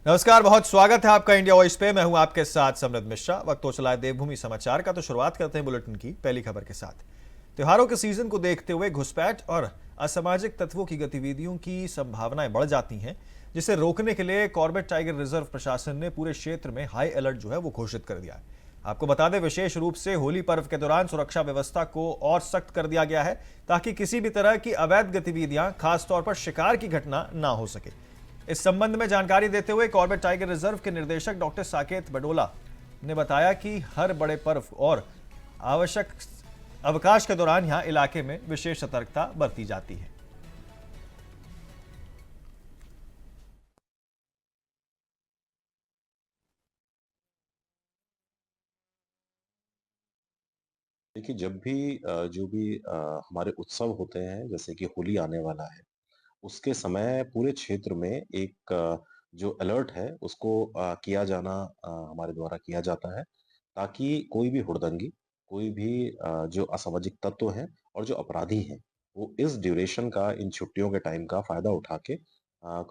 नमस्कार, बहुत स्वागत है आपका इंडिया वॉइस पे। मैं हूं आपके साथ समृद्ध मिश्रा। वक्त हो चला है देवभूमि समाचार का, तो शुरुआत करते हैं बुलेटिन की पहली खबर के साथ। त्योहारों के सीजन को देखते हुए घुसपैठ और असामाजिक तत्वों की गतिविधियों की संभावनाएं बढ़ जाती हैं, जिसे रोकने के लिए कॉर्बेट टाइगर रिजर्व प्रशासन ने पूरे क्षेत्र में हाई अलर्ट जो है वो घोषित कर दिया है। आपको बता दें, विशेष रूप से होली पर्व के दौरान सुरक्षा व्यवस्था को और सख्त कर दिया गया है, ताकि किसी भी तरह की अवैध गतिविधियां, खासतौर पर शिकार की घटना ना हो सके। इस संबंध में जानकारी देते हुए कॉर्बेट टाइगर रिजर्व के निदेशक डॉक्टर साकेत बडोला ने बताया कि हर बड़े पर्व और आवश्यक अवकाश के दौरान यहां इलाके में विशेष सतर्कता बरती जाती है। देखिए, जब भी जो भी हमारे उत्सव होते हैं, जैसे कि होली आने वाला है, उसके समय पूरे क्षेत्र में एक जो अलर्ट है उसको किया जाना हमारे द्वारा किया जाता है, ताकि कोई भी हुड़दंगी, कोई भी जो असामाजिक तत्व हैं और जो अपराधी हैं, वो इस ड्यूरेशन का, इन छुट्टियों के टाइम का फायदा उठा के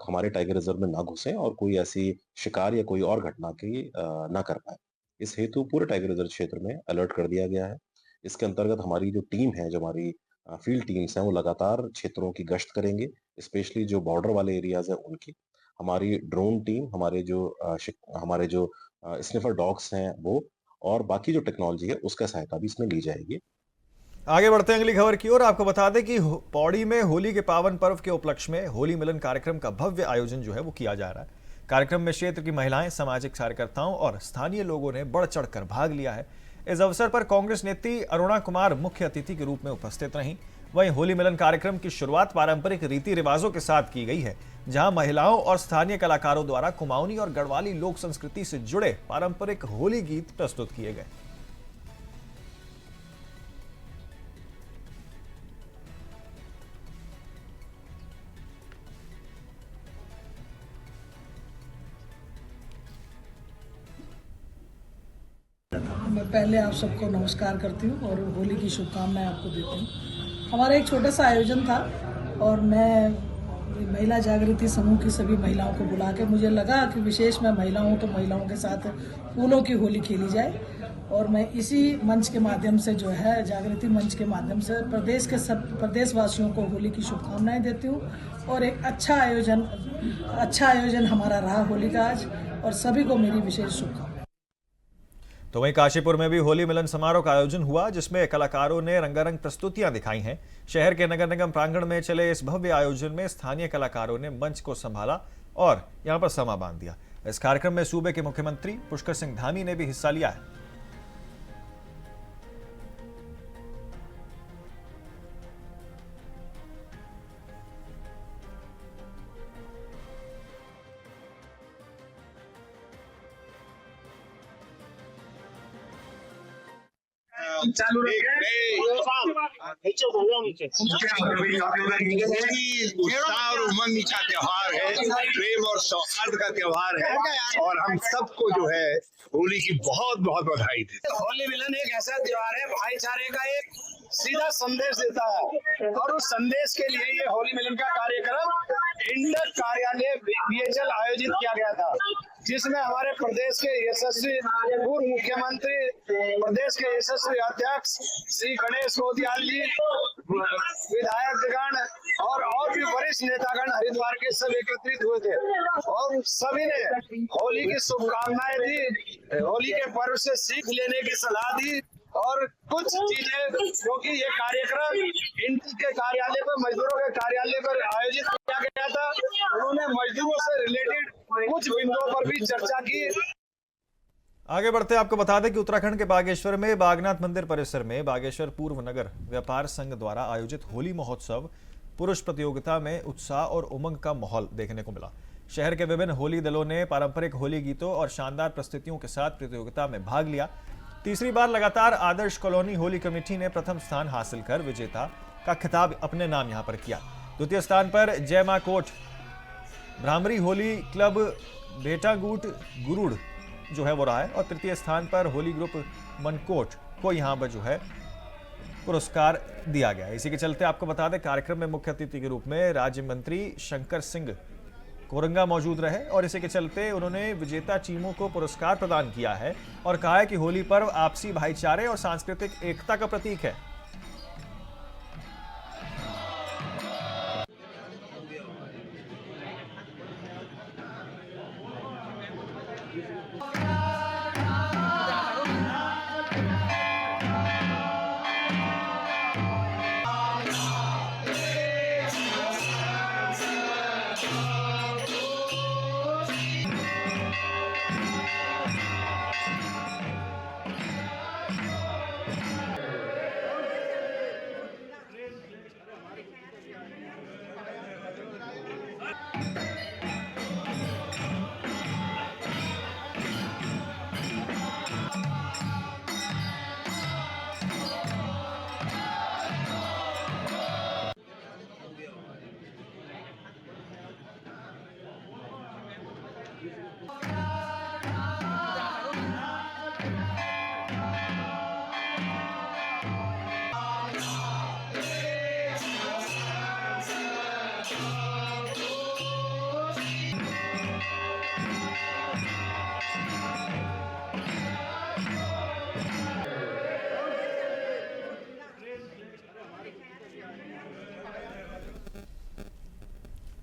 हमारे टाइगर रिजर्व में ना घुसें और कोई ऐसी शिकार या कोई और घटना की ना कर पाए। इस हेतु पूरे टाइगर रिजर्व क्षेत्र में अलर्ट कर दिया गया है। इसके अंतर्गत हमारी जो टीम है, जो हमारी फील्ड टीम्स हैं, वो लगातार क्षेत्रों की गश्त करेंगे, स्पेशली जो बॉर्डर वाले एरियाज हैं उनकी। हमारी ड्रोन टीम, हमारे जो स्निफर डॉग्स हैं वो, और बाकी जो टेक्नोलॉजी है उसका सहायता भी इसमें ली जाएगी। आगे बढ़ते हैं अगली खबर की ओर। आपको बता दें कि पौड़ी में होली के पावन पर्व के उपलक्ष्य में होली मिलन कार्यक्रम का भव्य आयोजन जो है वो किया जा रहा है। कार्यक्रम में क्षेत्र की महिलाएं, सामाजिक कार्यकर्ताओं और स्थानीय लोगों ने बढ़ चढ़कर भाग लिया है। इस अवसर पर कांग्रेस नेत्री अरुणा कुमार मुख्य अतिथि के रूप में उपस्थित रहीं। वहीं होली मिलन कार्यक्रम की शुरुआत पारंपरिक रीति रिवाजों के साथ की गई है, जहां महिलाओं और स्थानीय कलाकारों द्वारा कुमाऊनी और गढ़वाली लोक संस्कृति से जुड़े पारंपरिक होली गीत प्रस्तुत किए गए। मैं पहले आप सबको नमस्कार करती हूँ और होली की शुभकामनाएं आपको देती हूँ। हमारा एक छोटा सा आयोजन था और मैं महिला जागृति समूह की सभी महिलाओं को बुला के, मुझे लगा कि विशेष मैं महिला हूँ तो महिलाओं के साथ फूलों की होली खेली जाए, और मैं इसी मंच के माध्यम से जो है, जागृति मंच के माध्यम से प्रदेश के सब प्रदेशवासियों को होली की शुभकामनाएं देती हूँ। और एक अच्छा आयोजन हमारा रहा होली का आज, और सभी को मेरी विशेष शुभकामनाएं। तो वहीं काशीपुर में भी होली मिलन समारोह का आयोजन हुआ, जिसमें कलाकारों ने रंगारंग प्रस्तुतियां दिखाई हैं। शहर के नगर निगम प्रांगण में चले इस भव्य आयोजन में स्थानीय कलाकारों ने मंच को संभाला और यहां पर समा बांध दिया। इस कार्यक्रम में सूबे के मुख्यमंत्री पुष्कर सिंह धामी ने भी हिस्सा लिया है। चालू उत्साह और उमंग का त्योहार है, प्रेम और सौहार्द का त्योहार है, और हम सबको जो है होली की बहुत बहुत बधाई देते हैं। होली मिलन एक ऐसा त्योहार है, भाईचारे का एक सीधा संदेश देता है, और उस संदेश के लिए ये होली मिलन का कार्यक्रम इंडक कार्यालय बीएचएल आयोजित किया गया था, जिसमें हमारे प्रदेश के यशस्वी पूर्व मुख्यमंत्री, प्रदेश के यशस्वी अध्यक्ष श्री गणेश गोदियाल जी, विधायकगण और भी वरिष्ठ नेतागण हरिद्वार के सब एकत्रित हुए थे, और सभी ने होली की शुभकामनाएं दी, होली के पर्व से सीख लेने की सलाह दी, और कुछ चीजें, क्योंकि ये कार्यक्रम इंडक के कार्यालय पर, मजदूरों के कार्यालय पर आयोजित किया गया था, उन्होंने मजदूरों से रिलेटेड कुछ बिंदुओं पर भी चर्चा की। आगे बढ़ते आपको बता दें कि उत्तराखंड के बागेश्वर में बागनाथ मंदिर परिसर में बागेश्वर पूर्व नगर व्यापार संघ द्वारा आयोजित होली महोत्सव पुरुष प्रतियोगिता में उत्साह और उमंग का माहौल देखने को मिला। शहर के विभिन्न होली दलों ने पारंपरिक होली गीतों और शानदार प्रस्तुतियों के साथ प्रतियोगिता में भाग लिया। तीसरी बार लगातार आदर्श कॉलोनी होली कमेटी ने प्रथम स्थान हासिल कर विजेता का खिताब अपने नाम यहां पर किया। द्वितीय स्थान पर जय मां कोट, भ्रामरी होली क्लब, बेटागूट गुरुड़ जो है वो रहा है और तृतीय स्थान पर होली ग्रुप मनकोट को यहां पर जो है पुरस्कार दिया गया। इसी के चलते आपको बता दें, कार्यक्रम में मुख्य अतिथि के रूप में राज्य मंत्री शंकर सिंह कोरंगा मौजूद रहे और इसी के चलते उन्होंने विजेता टीमों को पुरस्कार प्रदान किया है और कहा है कि होली पर्व आपसी भाईचारे और सांस्कृतिक एकता का प्रतीक है।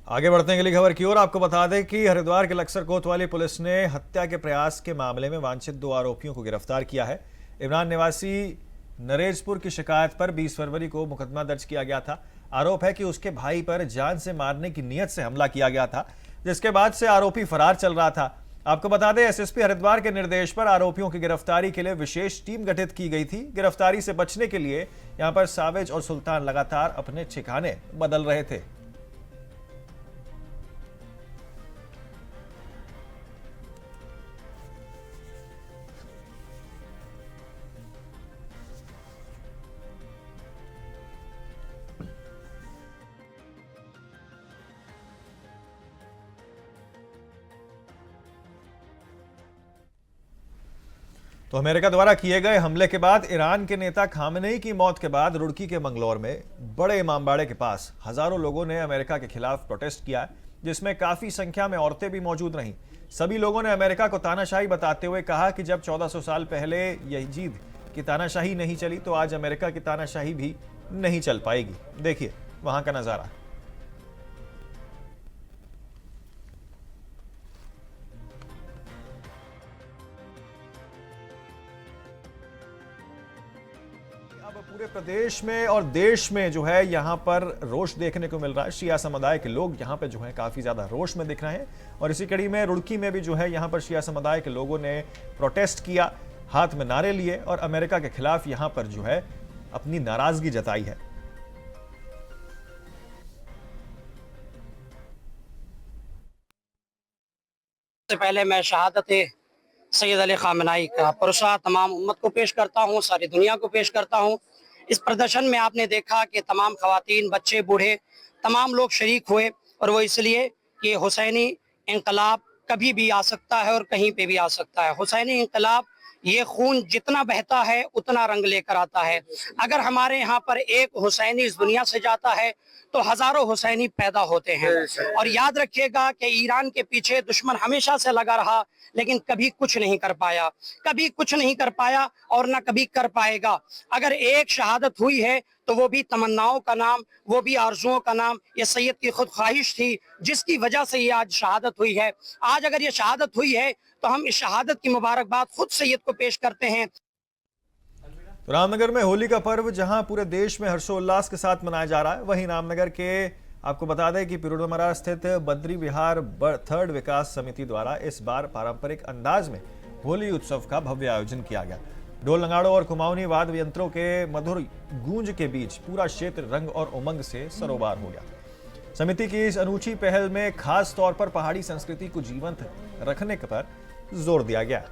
आगे बढ़ते हैं अगली खबर की ओर। आपको बता दें कि हरिद्वार के लक्सर कोतवाली पुलिस ने हत्या के प्रयास के मामले में वांछित 2 आरोपियों को गिरफ्तार किया है। इमरान निवासी नरेजपुर की शिकायत पर 20 फरवरी को मुकदमा दर्ज किया गया था। आरोप है कि उसके भाई पर जान से मारने की नीयत से हमला किया गया था, जिसके बाद से आरोपी फरार चल रहा था। आपको बता दें, एसएसपी हरिद्वार के निर्देश पर आरोपियों की गिरफ्तारी के लिए विशेष टीम गठित की गई थी। गिरफ्तारी से बचने के लिए यहां पर सावेज और सुल्तान लगातार अपने ठिकाने बदल रहे थे। तो अमेरिका द्वारा किए गए हमले के बाद ईरान के नेता खामेनेई की मौत के बाद रुड़की के मंगलौर में बड़े इमामबाड़े के पास हजारों लोगों ने अमेरिका के खिलाफ प्रोटेस्ट किया, जिसमें काफी संख्या में औरतें भी मौजूद रहीं। सभी लोगों ने अमेरिका को तानाशाही बताते हुए कहा कि जब 1400 साल पहले यजीद की तानाशाही नहीं चली तो आज अमेरिका की तानाशाही भी नहीं चल पाएगी। देखिए वहां का नजारा। अब पूरे प्रदेश में और देश में जो है यहाँ पर रोष देखने को मिल रहा है। शिया समुदाय के लोग यहाँ पे जो है काफी ज्यादा रोष में दिख रहे हैं और इसी कड़ी में रुड़की में भी जो है यहाँ पर शिया समुदाय के लोगों ने प्रोटेस्ट किया, हाथ में नारे लिए और अमेरिका के खिलाफ यहाँ पर जो है अपनी नाराजगी जताई है। सबसे पहले मैं शहादत सैयद अली खामेनेई का पुरस्कार तमाम उम्मत को पेश करता हूँ, सारी दुनिया को पेश करता हूँ। इस प्रदर्शन में आपने देखा कि तमाम खवातीन, बच्चे, बूढ़े तमाम लोग शरीक हुए और वो इसलिए कि हुसैनी इंकलाब कभी भी आ सकता है और कहीं पे भी आ सकता है। हुसैनी इंकलाब ये खून जितना बहता है उतना रंग लेकर आता है। अगर हमारे यहाँ पर एक हुसैनी इस दुनिया से जाता है तो हजारों हुसैनी पैदा होते हैं। और याद रखिएगा कि ईरान के पीछे दुश्मन हमेशा से लगा रहा, लेकिन कभी कुछ नहीं कर पाया, कभी कुछ नहीं कर पाया और ना कभी कर पाएगा। अगर एक शहादत हुई है तो वो भी तमन्नाओं का नाम, वो भी आरजुओं का नाम, ये सैयद की खुद ख्वाहिश थी जिसकी वजह से ये आज शहादत हुई है। आज अगर ये शहादत हुई है तो हम इस शहादत की मुबारकबाद खुद सैयद को पेश करते हैं। तो रामनगर में होली का पर्व जहां पूरे देश में हर्षोल्लास के साथ मनाया जा रहा है, वहीं रामनगर के आपको बता दें कि पिरोडमरा स्थित बद्री विहार 3rd विकास समिति द्वारा इस बार पारंपरिक अंदाज में होली उत्सव का भव्य आयोजन किया गया। ढोल नगाड़ों और कुमाऊनी वाद्य यंत्रों के मधुर गूंज के बीच पूरा क्षेत्र रंग और उमंग से सरोबार हो गया। समिति की इस अनूठी पहल में खास तौर पर पहाड़ी संस्कृति को जीवंत रखने पर जोर दिया गया।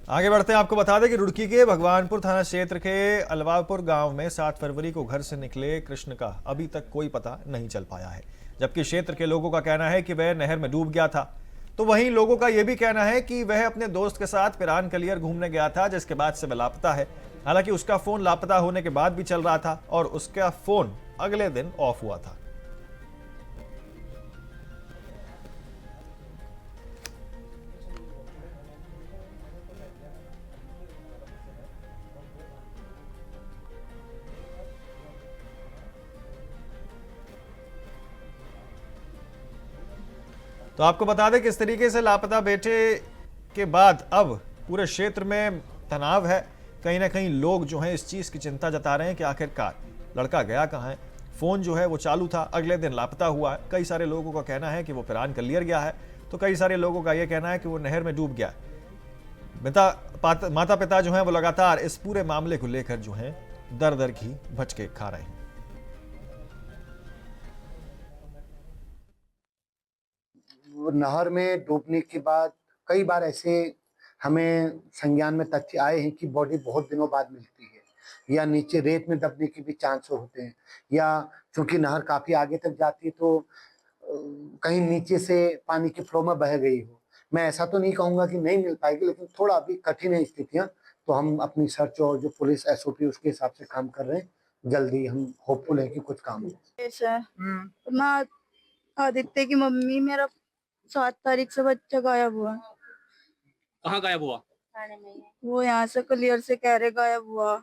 आगे बढ़ते हैं, आपको बता दें कि रुड़की के भगवानपुर थाना क्षेत्र के अलवापुर गांव में 7 फरवरी को घर से निकले कृष्ण का अभी तक कोई पता नहीं चल पाया है, जबकि क्षेत्र के लोगों का कहना है कि वह नहर में डूब गया था। तो वहीं लोगों का यह भी कहना है कि वह अपने दोस्त के साथ पिरान कलियर घूमने गया था, जिसके बाद से वह लापता है। हालांकि उसका फोन लापता होने के बाद भी चल रहा था और उसका फोन अगले दिन ऑफ हुआ था। तो आपको बता दें किस तरीके से लापता बेटे के बाद अब पूरे क्षेत्र में तनाव है। कहीं ना कहीं लोग जो हैं इस चीज़ की चिंता जता रहे हैं कि आखिरकार लड़का गया कहाँ है। फ़ोन जो है वो चालू था, अगले दिन लापता हुआ है। कई सारे लोगों का कहना है कि वो पिरान कलियर गया है, तो कई सारे लोगों का ये कहना है कि वो नहर में डूब गया। माता पिता जो हैं वो लगातार इस पूरे मामले को लेकर जो है दर दर की भचके खा रहे हैं। नहर में डूबने के बाद कई बार ऐसे हमें संज्ञान में तथ्य आए हैं कि बॉडी बहुत दिनों बाद मिलती है या नीचे रेत में दबने के भी चांस होते हैं, या चूंकि नहर काफी आगे तक जाती है तो कहीं नीचे से पानी के फ्लो में बह गई हो। मैं ऐसा तो नहीं कहूंगा कि नहीं मिल पाएगी, लेकिन थोड़ा अभी कठिन है स्थितियां, तो हम अपनी सर्च और जो पुलिस SOP उसके हिसाब से काम कर रहे हैं। जल्दी हम होपफुल है कि कुछ काम हो। मैं आदित्य की मम्मी, मेरा 7 तारीख से बच्चा गायब हुआ। कहाँ गायब हुआ? वो यहाँ से क्लियर से कह रहे गायब हुआ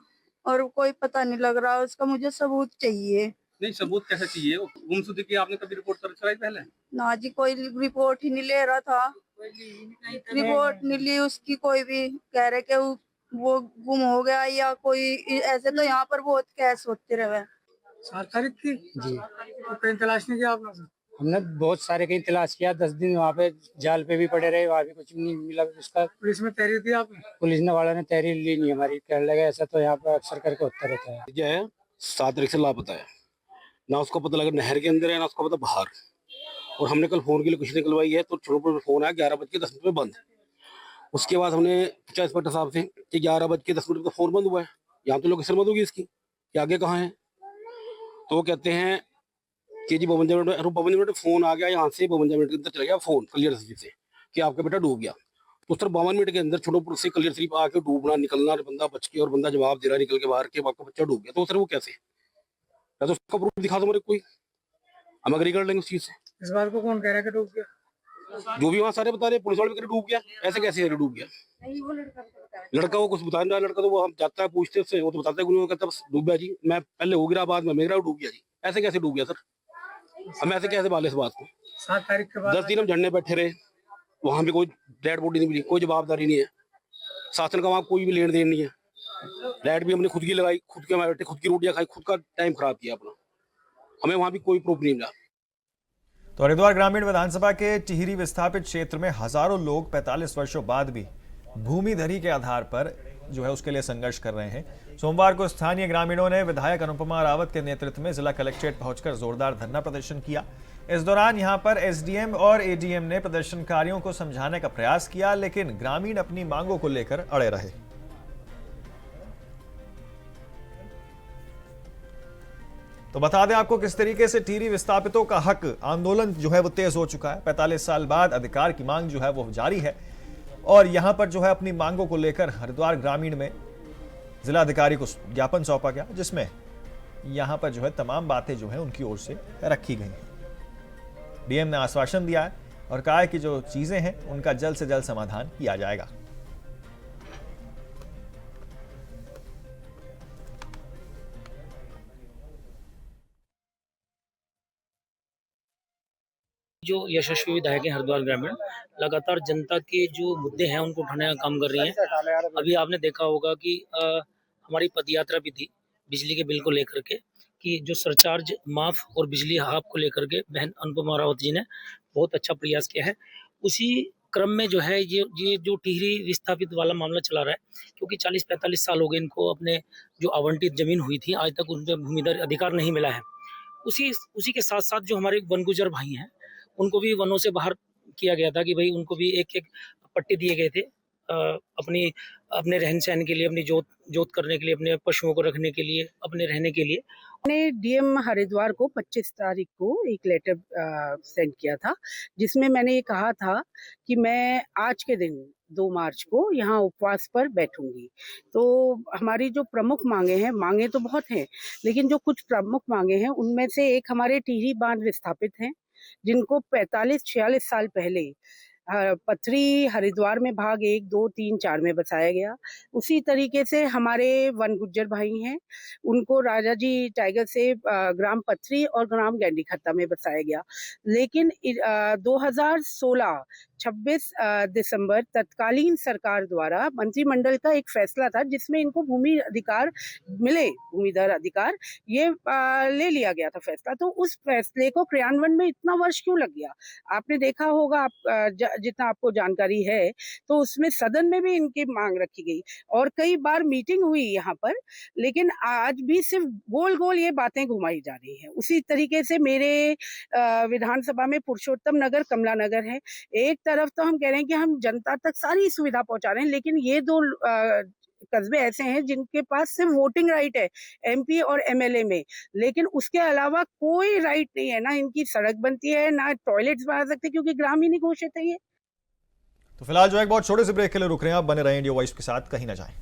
और कोई पता नहीं लग रहा उसका। मुझे सबूत चाहिए। नहीं, सबूत कैसे चाहिए? गुमशुदगी की आपने कभी रिपोर्ट दर्ज कराई पहले? ना जी, कोई रिपोर्ट ही नहीं ले रहा था। रिपोर्ट नहीं ली उसकी कोई भी। कह रहे कि वो गुम हो गया या कोई ऐसे। तो यहाँ पर बहुत केस होते रहे। 7 तारीख की जी, तो कहीं तलाश नहीं किया आपने? हमने बहुत सारे कहीं तलाश किया, 10 दिन वहाँ पे जाल पे भी पड़े रहे, वहाँ भी कुछ नहीं मिला उसका। पुलिस में तहरीर दी आपने? पुलिस ने वालों ने तहरीर ली नहीं हमारी। कहने लगे ऐसा तो यहाँ पे अक्सर करके होता रहता है। जो है 7 तारीख से लापता है, ना उसको पता लगा नहर के अंदर है ना उसको पता बाहर। और हमने कल फोन के लिए कुछ निकलवाई है, तो छोटे फोन आया 11:10 पे बंद। उसके बाद हमने पूछा इंस्पेक्टर साहब से कि 11:10 पे फोन बंद हुआ है, यहाँ तो लोकेशन बंद होगी इसकी, कि आगे कहाँ है। तो वो कहते हैं कि जी 52 मिनट फोन आ गया, यहाँ से 52 मिनट के अंदर चला गया फोन क्लियर से कि आपका बेटा डूब गया। तो सर 52 मिनट के अंदर छोटोपुर से क्लियर सिर्फ आके डूबना, निकलना, बंदा बच के, और बंदा जवाब दे रहा है निकल के बाहर के आपका बच्चा डूब गया। तो सर वो कैसे? या तो उसका प्रूफ दिखा दो मेरे कोई, हम अग्री कर लेंगे उस चीज से। इस बार को कौन कह रहा है कि डूब गया? जो भी वहाँ सारे बता रहे, पुलिस वाले भी डूब गया। ऐसे कैसे डूब गया? लड़का वो कुछ बता नहीं रहा। लड़का तो वो हम जाता है पूछते उससे, वो तो बताता है, कहता बस डूब गया जी, मैं पहले हो गिरा बाद में मेरा डूब गया जी। ऐसे कैसे डूब गया सर? हम ऐसे कैसे बाले इस बात को? 7 तारीख के बाद 10 दिन हम झड़ने बैठे रहे, वहां भी कोई डेड बॉडी नहीं मिली, कोई जवाबदारी नहीं है, शासन का वहाँ कोई भी लेन देन नहीं है। लाइट भी हमने खुद की लगाई, खुद के बैठे, खुद की रोटियां खाई, खुद का टाइम खराब किया अपना, हमें वहां भी कोई प्रूफ नहीं मिला। तो हरिद्वार ग्रामीण विधानसभा के टिहरी विस्थापित क्षेत्र में हजारों लोग 45 वर्षों बाद भी भूमिधरी के आधार पर जो है उसके लिए संघर्ष कर रहे हैं। सोमवार को स्थानीय ग्रामीणों ने विधायक अनुपमा रावत के नेतृत्व में जिला कलेक्ट्रेट पहुंचकर जोरदार धरना प्रदर्शन किया। इस दौरान यहां पर SDM और ADM ने प्रदर्शनकारियों को समझाने का प्रयास किया, लेकिन ग्रामीण अपनी मांगों को लेकर अड़े रहे। तो बता दें आपको किस तरीके से टिहरी विस्थापितों का हक आंदोलन जो है वो तेज हो चुका है। 45 साल बाद अधिकार की मांग जो है वो जारी है और यहां पर जो है अपनी मांगों को लेकर हरिद्वार ग्रामीण में जिलाधिकारी को ज्ञापन सौंपा गया, जिसमें यहां पर जो है तमाम बातें जो है उनकी ओर से रखी गई हैं। DM ने आश्वासन दिया है और कहा है कि जो चीजें हैं उनका जल्द से जल्द समाधान किया जाएगा। जो यशस्वी विधायक हैं हरिद्वार ग्रामीण, लगातार जनता के जो मुद्दे हैं उनको उठाने का काम कर रही हैं। अभी आपने देखा होगा कि हमारी पदयात्रा भी थी बिजली के बिल को लेकर के, कि जो सरचार्ज माफ और बिजली हाफ को लेकर के बहन अनुपमा रावत जी ने बहुत अच्छा प्रयास किया है। उसी क्रम में जो है ये जो टिहरी विस्थापित वाला मामला चला रहा है, क्योंकि 40-45 साल हो गए इनको अपने जो आवंटित जमीन हुई थी आज तक उन पर भूमिधर अधिकार नहीं मिला है। उसी के साथ साथ जो हमारे वन गुजर भाई हैं उनको भी वनों से बाहर किया गया था कि भाई उनको भी एक एक पट्टे दिए गए थे अपनी अपने रहन सहन के लिए, अपनी जोत करने के लिए, अपने पशुओं को रखने के लिए, अपने रहने के लिए। मैंने डीएम हरिद्वार को 25 तारीख को एक लेटर सेंड किया था, जिसमें मैंने ये कहा था कि मैं आज के दिन 2 मार्च को यहाँ उपवास पर बैठूंगी। तो हमारी जो प्रमुख मांगे तो बहुत हैं, लेकिन जो कुछ प्रमुख मांगे हैं उनमें से एक हमारे टिहरी बांध विस्थापित हैं, जिनको 45-46 साल पहले पथरी हरिद्वार में भाग 1, 2, 3, 4 में बसाया गया। उसी तरीके से हमारे वन गुज्जर भाई हैं, उनको राजा जी टाइगर से ग्राम पथरी और ग्राम गैंडी खत्ता में बसाया गया। लेकिन 2016 26 दिसंबर तत्कालीन सरकार द्वारा मंत्रिमंडल का एक फैसला था, जिसमें इनको भूमिधर अधिकार ये ले लिया गया था फैसला। तो उस फैसले को क्रियान्वयन में इतना वर्ष क्यों लग गया? आपने देखा होगा, जितना आपको जानकारी है, तो उसमें सदन में भी इनकी मांग रखी गई और कई बार मीटिंग हुई यहाँ पर, लेकिन आज भी सिर्फ गोल गोल ये बातें घुमाई जा रही हैं। उसी तरीके से मेरे विधानसभा में पुरुषोत्तम नगर, कमला नगर है। एक तरफ तो हम कह रहे हैं कि हम जनता तक सारी सुविधा पहुंचा रहे हैं, लेकिन ये 2 कस्बे ऐसे हैं जिनके पास सिर्फ वोटिंग राइट है एमपी और एमएलए में, लेकिन उसके अलावा कोई राइट नहीं है। ना इनकी सड़क बनती है, ना टॉयलेट्स बना सकते, क्योंकि ग्राम ही नहीं घोषित है ये। तो फिलहाल जो है एक बहुत छोटे से ब्रेक के लिए रुक रहे हैं। आप बने रहें इंडिया वॉइस के साथ, कहीं ना जाएं।